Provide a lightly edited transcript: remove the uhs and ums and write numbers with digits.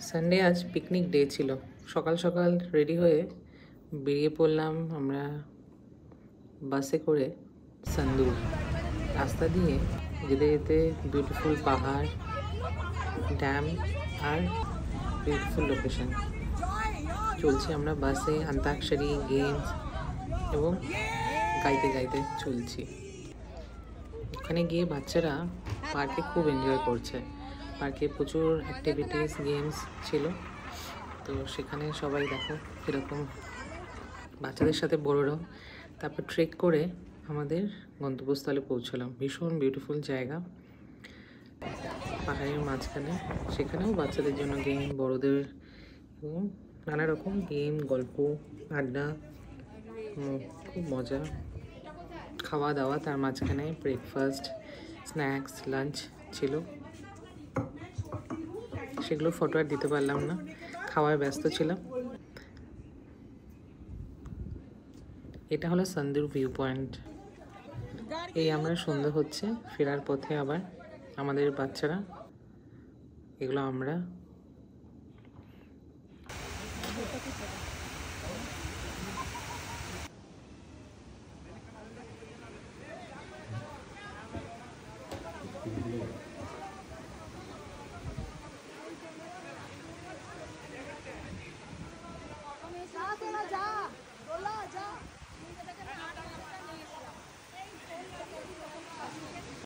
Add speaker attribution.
Speaker 1: Sunday আজ picnic day ছিল। সকাল সকাল রেডি হয়ে বেরিয়ে পড়লাম আমরা বাসে করে সন্দুর। রাস্তা দিয়ে যেতে যেতে বিউটিফুল পাহাড়, ড্যাম আর বিউটিফুল লোকেশন। চলছি আমরা বাসে, অন্তাক্ষরী গেমস এবং গাইতে গাইতে চলছি। ওখানে গিয়ে বাচ্চারা পার্কে খুব এনজয় করছে। পার্কে প্রচুর অ্যাক্টিভিটিস, গেমস ছিল। তো সেখানে সবাই দেখো কীরকম বাচ্চাদের সাথে বড়রাও। তারপর ট্রেক করে আমাদের গন্তব্যস্থলে পৌঁছলাম। ভীষণ বিউটিফুল জায়গা, পাহাড়ের মাঝখানে। সেখানেও বাচ্চাদের জন্য গেম, বড়দের এবং নানা রকম গেম, গল্প, আড্ডা, খুব মজা, খাওয়া দাওয়া। তার মাঝখানে ব্রেকফাস্ট, স্ন্যাক্স, লাঞ্চ ছিল। সেগুলো ফটো আর দিতে পারলাম না, খাওয়ায় ব্যস্ত ছিলাম। এটা হলো সন্দুর ভিউ পয়েন্ট। এই আমরা সন্ধ্যা হচ্ছে, ফেরার পথে আবার আমাদের বাচ্চারা, এগুলো আমরা